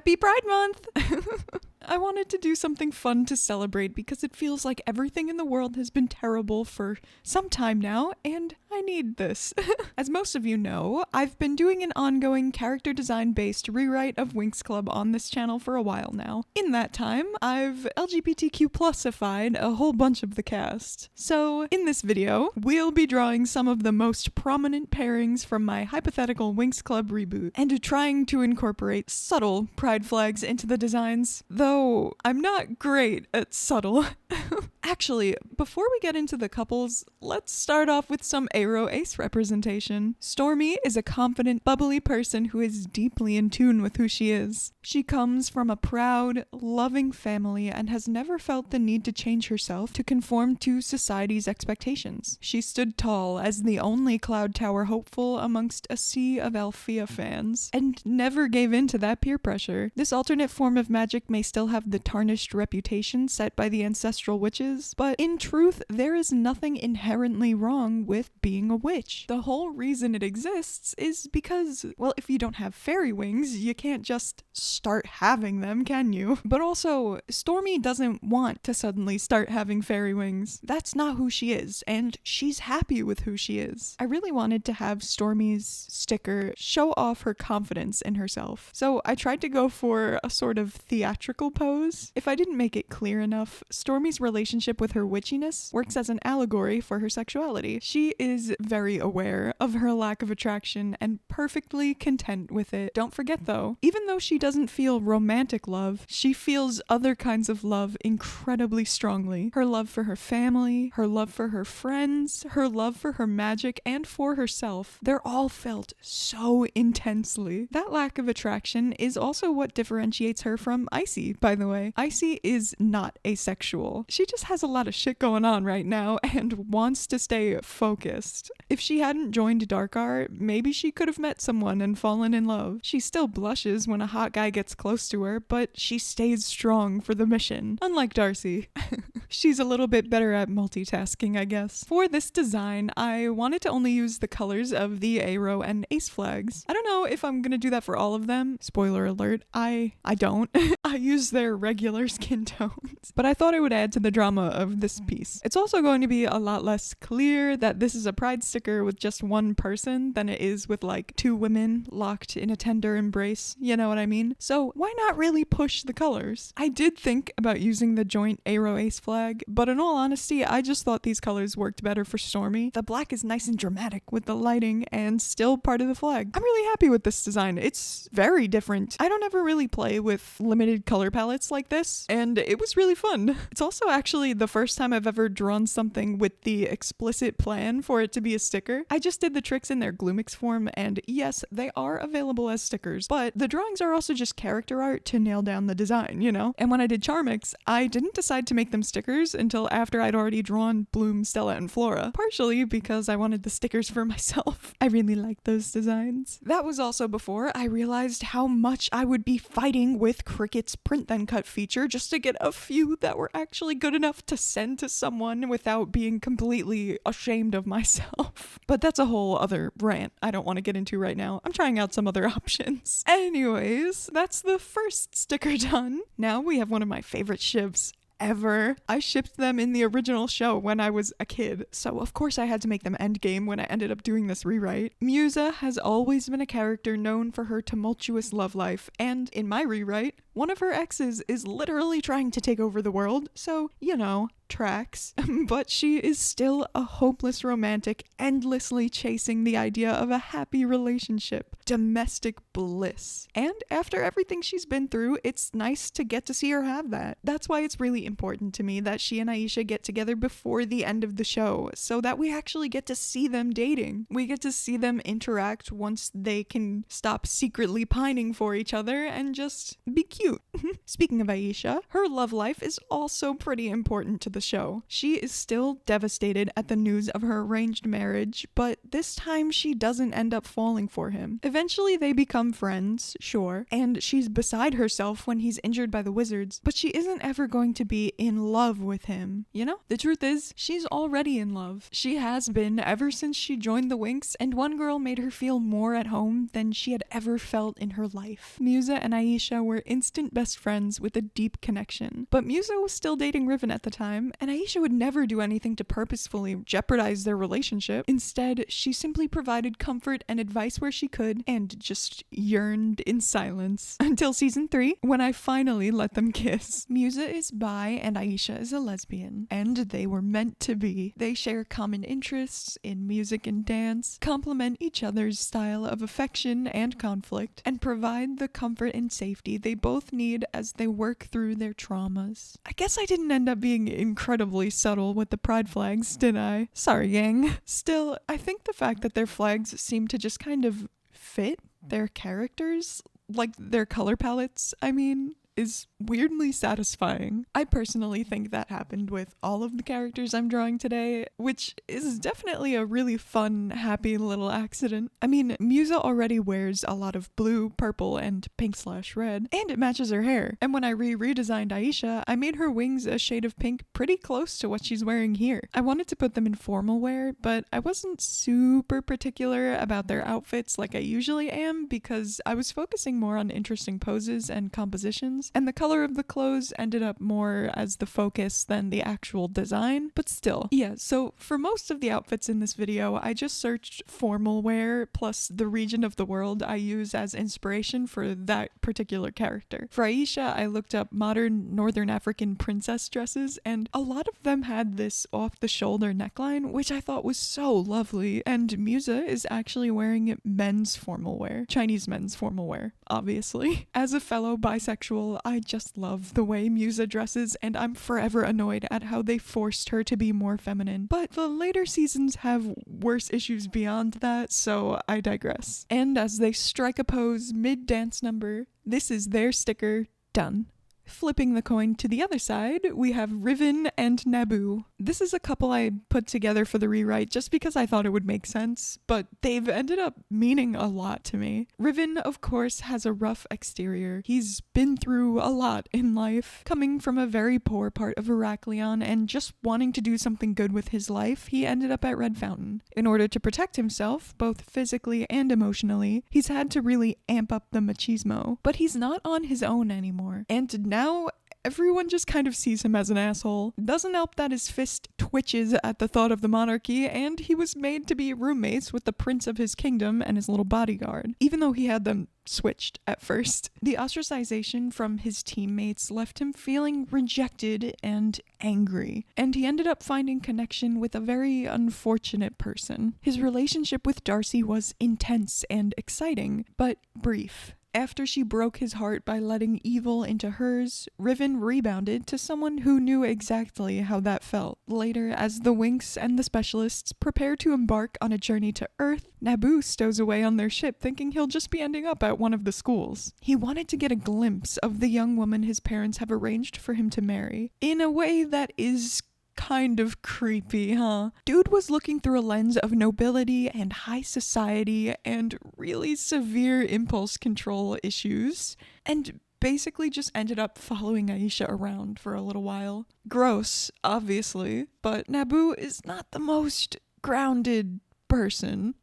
Happy Pride Month! I wanted to do something fun to celebrate because it feels like everything in the world has been terrible for some time now, and I need this. As most of you know, I've been doing an ongoing character design-based rewrite of Winx Club on this channel for a while now. In that time, I've LGBTQ+ified a whole bunch of the cast. So, in this video, we'll be drawing some of the most prominent pairings from my hypothetical Winx Club reboot, and trying to incorporate subtle pride flags into the designs, though I'm not great at subtle. Actually, before we get into the couples, let's start off with some Ace representation. Stormy is a confident, bubbly person who is deeply in tune with who she is. She comes from a proud, loving family and has never felt the need to change herself to conform to society's expectations. She stood tall as the only Cloud Tower hopeful amongst a sea of Althea fans, and never gave in to that peer pressure. This alternate form of magic may still have the tarnished reputation set by the ancestral witches, but in truth, there is nothing inherently wrong with being a witch. The whole reason it exists is because, well, if you don't have fairy wings, you can't just start having them, can you? But also, Stormy doesn't want to suddenly start having fairy wings. That's not who she is, and she's happy with who she is. I really wanted to have Stormy's sticker show off her confidence in herself, so I tried to go for a sort of theatrical pose. If I didn't make it clear enough, Stormy's relationship with her witchiness works as an allegory for her sexuality. She is very aware of her lack of attraction and perfectly content with it. Don't forget though, even though she doesn't feel romantic love, she feels other kinds of love incredibly strongly. Her love for her family, her love for her friends, her love for her magic, and for herself. They're all felt so intensely. That lack of attraction is also what differentiates her from Icy, by the way. Icy is not asexual. She just has a lot of shit going on right now and wants to stay focused. If she hadn't joined Dark Art, maybe she could have met someone and fallen in love. She still blushes when a hot guy gets close to her, but she stays strong for the mission. Unlike Darcy. She's a little bit better at multitasking, I guess. For this design, I wanted to only use the colors of the Aero and Ace flags. I don't know if I'm gonna do that for all of them. Spoiler alert, I don't. I use their regular skin tones. But I thought it would add to the drama of this piece. It's also going to be a lot less clear that this is a pride sticker with just one person than it is with like two women locked in a tender embrace, you know what I mean? So why not really push the colors? I did think about using the joint Aero Ace flag, but in all honesty, I just thought these colors worked better for Stormy. The black is nice and dramatic with the lighting and still part of the flag. I'm really happy with this design. It's very different. I don't ever really play with limited color palettes like this, and it was really fun. It's also actually the first time I've ever drawn something with the explicit plan for it to be a sticker. I just did the tricks in their Gloomix form, and yes, they are available as stickers, but the drawings are also just character art to nail down the design, you know? And when I did Charmix, I didn't decide to make them stickers until after I'd already drawn Bloom, Stella, and Flora, partially because I wanted the stickers for myself. I really like those designs. That was also before I realized how much I would be fighting with Cricut's print then cut feature just to get a few that were actually good enough to send to someone without being completely ashamed of myself. But that's a whole other rant I don't want to get into right now. I'm trying out some other options. Anyways, that's the first sticker done. Now we have one of my favorite ships ever. I shipped them in the original show when I was a kid, so of course I had to make them endgame when I ended up doing this rewrite. Musa has always been a character known for her tumultuous love life, and in my rewrite, one of her exes is literally trying to take over the world, so, you know, tracks. But she is still a hopeless romantic, endlessly chasing the idea of a happy relationship, domestic bliss. And after everything she's been through, it's nice to get to see her have that. That's why it's really important to me that she and Aisha get together before the end of the show, so that we actually get to see them dating. We get to see them interact once they can stop secretly pining for each other and just be cute. Speaking of Aisha, her love life is also pretty important to the the show. She is still devastated at the news of her arranged marriage, but this time she doesn't end up falling for him. Eventually they become friends, sure, and she's beside herself when he's injured by the wizards, but she isn't ever going to be in love with him. You know, the truth is, she's already in love. She has been ever since she joined the Winx, and one girl made her feel more at home than she had ever felt in her life. Musa and Aisha were instant best friends with a deep connection, but Musa was still dating Riven at the time, and Aisha would never do anything to purposefully jeopardize their relationship. Instead, she simply provided comfort and advice where she could, and just yearned in silence. Until season 3, when I finally let them kiss. Musa is bi and Aisha is a lesbian, and they were meant to be. They share common interests in music and dance, complement each other's style of affection and conflict, and provide the comfort and safety they both need as they work through their traumas. I guess I didn't end up being incredibly subtle with the pride flags, did I? Sorry, gang. Still, I think the fact that their flags seem to just kind of fit their characters, like their color palettes, I mean, is weirdly satisfying. I personally think that happened with all of the characters I'm drawing today, which is definitely a really fun, happy little accident. I mean, Musa already wears a lot of blue, purple, and pink/red, and it matches her hair. And when I redesigned Aisha, I made her wings a shade of pink pretty close to what she's wearing here. I wanted to put them in formal wear, but I wasn't super particular about their outfits like I usually am because I was focusing more on interesting poses and compositions, and the color of the clothes ended up more as the focus than the actual design, but still. Yeah, so for most of the outfits in this video, I just searched formal wear plus the region of the world I use as inspiration for that particular character. For Aisha, I looked up modern Northern African princess dresses, and a lot of them had this off-the-shoulder neckline, which I thought was so lovely, and Musa is actually wearing men's formal wear, Chinese men's formal wear, obviously. As a fellow bisexual, I just love the way Musa dresses, and I'm forever annoyed at how they forced her to be more feminine. But the later seasons have worse issues beyond that, so I digress. And as they strike a pose mid-dance number, this is their sticker done. Flipping the coin to the other side, we have Riven and Nabu. This is a couple I put together for the rewrite just because I thought it would make sense, but they've ended up meaning a lot to me. Riven, of course, has a rough exterior. He's been through a lot in life. Coming from a very poor part of Heraklion and just wanting to do something good with his life, he ended up at Red Fountain. In order to protect himself, both physically and emotionally, he's had to really amp up the machismo. But he's not on his own anymore, and now everyone just kind of sees him as an asshole. Doesn't help that his fist twitches at the thought of the monarchy, and he was made to be roommates with the prince of his kingdom and his little bodyguard, even though he had them switched at first. The ostracization from his teammates left him feeling rejected and angry, and he ended up finding connection with a very unfortunate person. His relationship with Darcy was intense and exciting, but brief. After she broke his heart by letting evil into hers, Riven rebounded to someone who knew exactly how that felt. Later, as the Winx and the specialists prepare to embark on a journey to Earth, Nabu stows away on their ship thinking he'll just be ending up at one of the schools. He wanted to get a glimpse of the young woman his parents have arranged for him to marry, in a way that is kind of creepy, huh? Dude was looking through a lens of nobility and high society and really severe impulse control issues, and basically just ended up following Aisha around for a little while. Gross, obviously, but Nabu is not the most grounded person.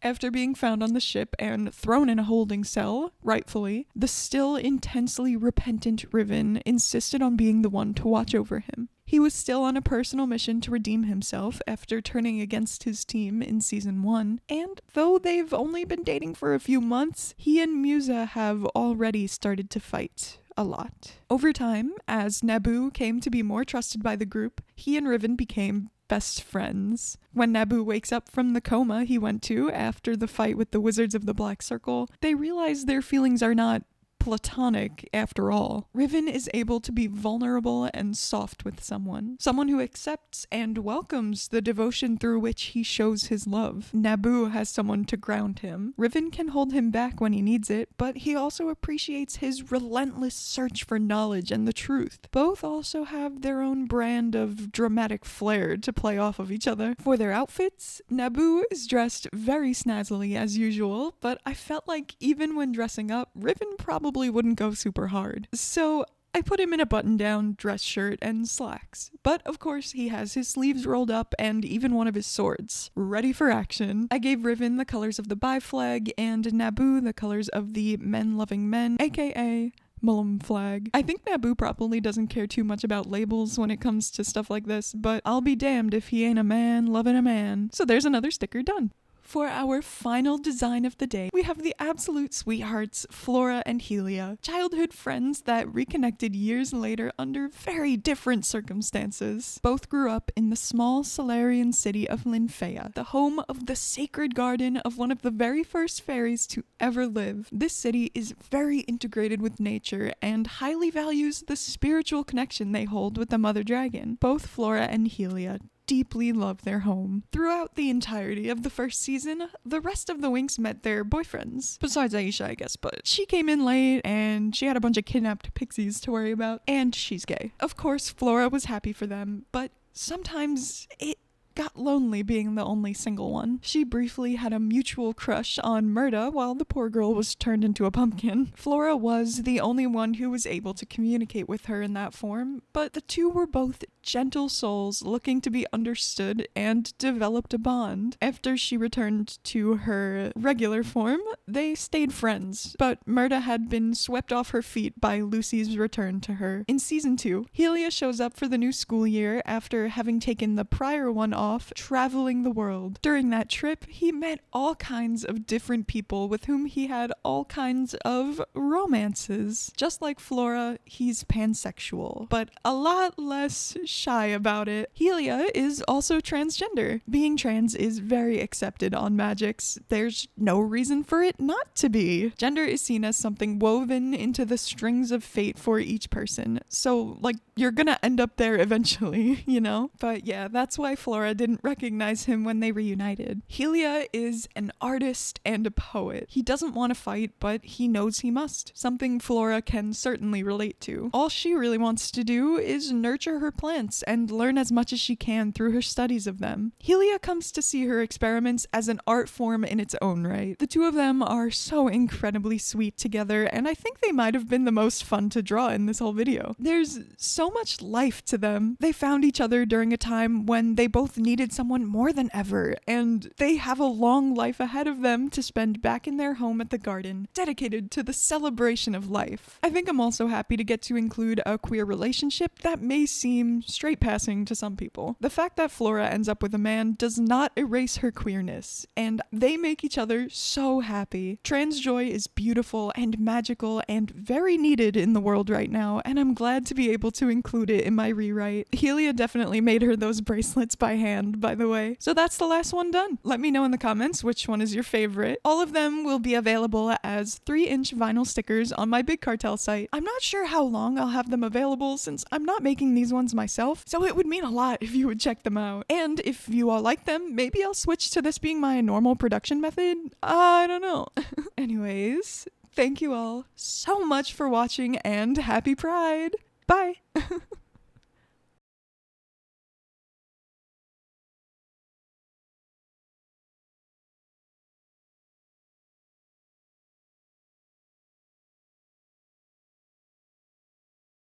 After being found on the ship and thrown in a holding cell, rightfully, the still intensely repentant Riven insisted on being the one to watch over him. He was still on a personal mission to redeem himself after turning against his team in season 1, and though they've only been dating for a few months, he and Musa have already started to fight a lot. Over time, as Nabu came to be more trusted by the group, he and Riven became best friends. When Nabu wakes up from the coma he went to after the fight with the Wizards of the Black Circle, they realize their feelings are not platonic after all. Riven is able to be vulnerable and soft with someone who accepts and welcomes the devotion through which he shows his love. Nabu has someone to ground him. Riven can hold him back when he needs it, but he also appreciates his relentless search for knowledge and the truth. Both also have their own brand of dramatic flair to play off of each other. For their outfits, Nabu is dressed very snazzily as usual, but I felt like even when dressing up, Riven probably wouldn't go super hard. So I put him in a button-down dress shirt and slacks. But of course he has his sleeves rolled up and even one of his swords, ready for action. I gave Riven the colors of the Bi flag and Nabu the colors of the Men Loving Men, aka Mullum flag. I think Nabu probably doesn't care too much about labels when it comes to stuff like this, but I'll be damned if he ain't a man loving a man. So there's another sticker done. For our final design of the day, we have the absolute sweethearts, Flora and Helia, childhood friends that reconnected years later under very different circumstances. Both grew up in the small Solarian city of Linfea, the home of the sacred garden of one of the very first fairies to ever live. This city is very integrated with nature and highly values the spiritual connection they hold with the mother dragon. Both Flora and Helia deeply love their home. Throughout the entirety of the first season, the rest of the Winx met their boyfriends. Besides Aisha, I guess, but she came in late and she had a bunch of kidnapped pixies to worry about, and she's gay. Of course, Flora was happy for them, but sometimes it got lonely being the only single one. She briefly had a mutual crush on Murda while the poor girl was turned into a pumpkin. Flora was the only one who was able to communicate with her in that form, but the two were both gentle souls looking to be understood and developed a bond. After she returned to her regular form, they stayed friends, but Murda had been swept off her feet by Lucy's return to her. In season 2, Helia shows up for the new school year after having taken the prior one off, traveling the world. During that trip, he met all kinds of different people with whom he had all kinds of romances. Just like Flora, he's pansexual, but a lot less shy about it. Helia is also transgender. Being trans is very accepted on Magix. There's no reason for it not to be. Gender is seen as something woven into the strings of fate for each person. So, like, you're gonna end up there eventually, you know? But yeah, that's why Flora didn't recognize him when they reunited. Helia is an artist and a poet. He doesn't want to fight, but he knows he must. Something Flora can certainly relate to. All she really wants to do is nurture her plants and learn as much as she can through her studies of them. Helia comes to see her experiments as an art form in its own right. The two of them are so incredibly sweet together, and I think they might have been the most fun to draw in this whole video. There's so much life to them. They found each other during a time when they both needed someone more than ever, and they have a long life ahead of them to spend back in their home at the garden, dedicated to the celebration of life. I think I'm also happy to get to include a queer relationship that may seem straight passing to some people. The fact that Flora ends up with a man does not erase her queerness, and they make each other so happy. Trans joy is beautiful and magical and very needed in the world right now, and I'm glad to be able to include it in my rewrite. Helia definitely made her those bracelets by hand, by the way. So that's the last one done. Let me know in the comments which one is your favorite. All of them will be available as 3-inch vinyl stickers on my Big Cartel site. I'm not sure how long I'll have them available since I'm not making these ones myself, so it would mean a lot if you would check them out. And if you all like them, maybe I'll switch to this being my normal production method. I don't know. Anyways, thank you all so much for watching and happy Pride. Bye.